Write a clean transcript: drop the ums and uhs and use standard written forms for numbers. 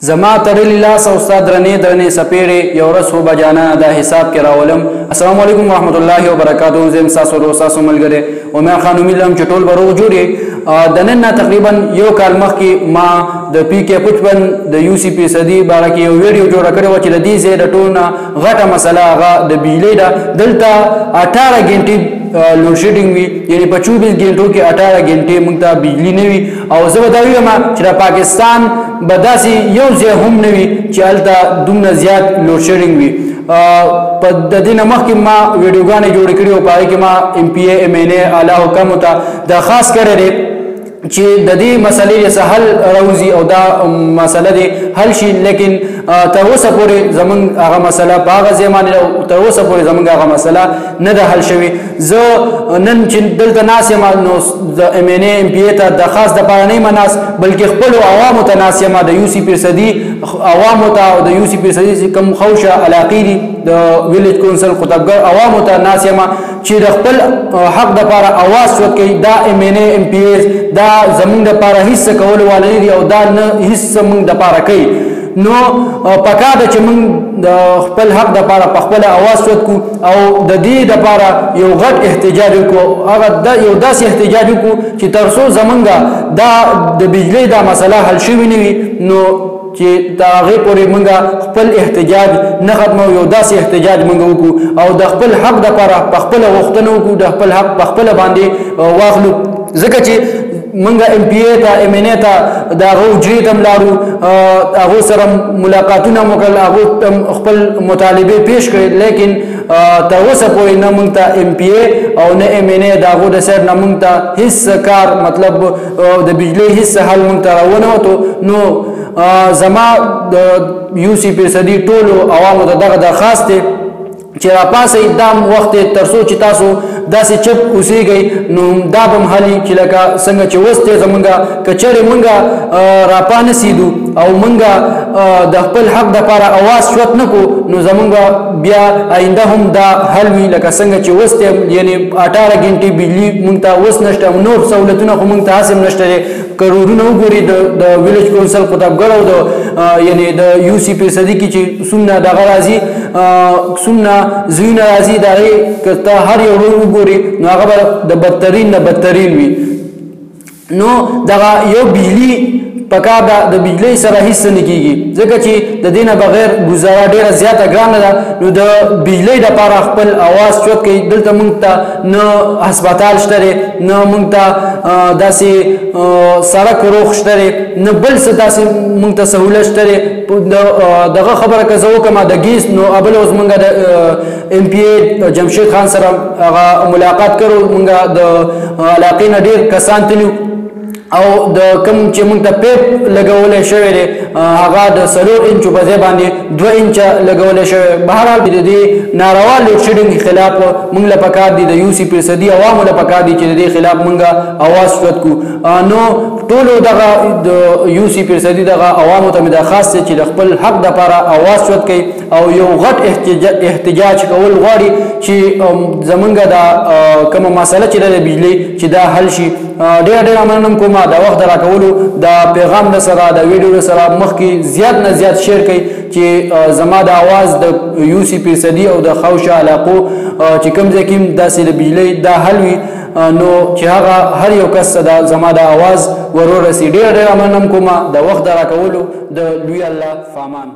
زما تړلی لاس او ستا درنې سپېړې یو ورځ خو به جانانه دا حساب کې راولم. السلام علیکم ورحمت الله وبرکاتو. زه یم ستاسو ورور ستاسو ملګری عمر خان. امید لرم چې ټول به روغ جوړ یې. د نن نه تقریبا یو کال مخکې ما د پی کې پچپن د یو سی پی صدي باره کې یو ویډیو جوړه کړې وه چې د دې ځای د ټول نه غټه مسله هغه د بجلۍ ده. دلته 18 غنټې لوډ شیډینګ وي، یعنې په 24 غنټو کې 18 غنټې موږ ته بجلي نه وي. او زه به دا ویم چې د پاکستان به داسې یو ځای هم نه وي چې هلته دومره زیات لوډ شیډینګ وي. په د دې نه مخکې ما ویډیوګانې جوړې کړي او په هغې کې ما ایم پی اے ایم این اے اعلی حکامو ته درخواست کړی دی چې د دې مسلې څه حل راوځي او دا مسله دې حل شي. لیکن تر اوسه پورې زمونږ هغه مسله په هغه ځای باندې ده، تر اوسه پورې زمونږ هغه مسله نه ده حل شوې. زه نن چې دلته ناست یم نو د ایم این اے ایم پی اے ته درخواست دپاره نه یم ناست، بلکې خپلو عوامو ته ناست یم، د یو سی پیر صدي عوامو ته او د یو سی پیر صدي چې کوم خوشه علاقې دي د ویلیج کونسل قطبګر عوامو ته ناست یم چې د خپل حق دپاره اواز چوت کوي. دا ایم این اے ایم پی اے دا زمونږ دپاره هیڅ څه کولو والا نه دي او دا نه هیڅ څه مونږ دپاره کوي. نو پکار ده چې مونږ د خپل حق دپاره په خپله اواز چوت کړو او د دې دپاره یو غټ احتجاج وکړو. هغه یو داسې احتجاج وکړو چې تر څو زمونږ دا د بجلۍ دا مسله حل شوې نه وي نو چې د هغې پورې موږ خپل احتجاج نه ختمو. یو داسې احتجاج موږ وکړو او د خپل حق دپاره په خپله غوښتنه وکړو، د خپل حق په خپله باندې واخلو. ځکه چې موږ ایم پی اے ته ایم این اے ته د هغو حجرې ته لاړو، هغو سره ملاقاتونه مو کړل، هغو خپل مطالبې پیش کړې، لیکن تر اوسه پورې نه موږ ته ایم پی اے او نه ایم این اے د هغو د سایډ نه موږ ته هېڅ کار مطلب د بجلۍ هېڅ حل موږ ته راونه وتو. نو زما د یو سی پیر صدي ټولو عوامو ته دغه درخواست دی چې راپاسئ دا وخت دی تر څو چې تاسو داسې چپ اوسېږئ نو دا به هم حلي چې لکه څنګه چې اوس دی زمونږ که چېرې مونږ راپانسېدو او مونږ د خپل حق دپاره اواز چوت نه کړو نو زمونږ بیا آینده هم دا حل وي لکه څنګه چې اوس دی. یعنې 18 غنټې بجلي مونږ ته اوس نشته، نور سهولتونه خو مونږ ته هسې هم نشته دی. کروڑونه وګوري د ویلیج کونسل قطبګر او د یعنې د یو سی پیر صدي کې چې څومره دغه راځي څومره ځایونه راځي د هغې که ته هر یو ډول وګوري نو هغه به د بدترین نه بدترین وي. نو دغه یو بجلي پکار ده، د بجلۍ سره هیڅ نه کېږي ځکه چې د دې نه بغیر ګزاره ډېره زیاته ګرانه ده. نو د بجلۍ دپاره خپل اواز چوت کوي. دلته موږ ته نه هسپتال شته دی، نه موږ ته داسې سړک روغ شته دی، نه بل څه داسې موږ ته سهولت شته دی. دغه خبره که زه وکړم د ګیس نو بله اوس موږ د ایم پی اے جمشید خان سره هغه ملاقات کړو. موږ د علاقې نه ډېر کسان تللي او د کوم چې موږ ته پیپ لګولی شوی دی هغه د 4 انچو په ځای باندې 2 انچه لګولی شوی. بهرحال د دې ناروا لوډ شیډینګ خلاف موږ له پکار دي، د یو سی پیر صدي عوامو له پکار دي چې د دې خلاف موږ اواز چوت کړو. نو ټولو دغه د یو سی پیر صدي دغه عوامو ته مې درخواست دی چې د خپل حق دپاره اواز چوت کوي او یو غټ احتجاج کول غواړي چې زمونږ دا کومه مسله چې ده د بجلۍ چې دا حل شي. ډېره ډېره مننه کوم دا وخت د راکولو، دا پیغام د سره د ویډیو سره مخکې زیات نه زیات شیر کړئ چې زما د اواز د یو سی پیر صدي او د خوشه علاقو چې کوم ځای کې داسې د بجلۍ دا حل وي نو چې هغه هر یو کس ته زما د اواز ورورسي. ډېره ډېره مننه کوم د وخت د راکولو. د لوی الله فامان.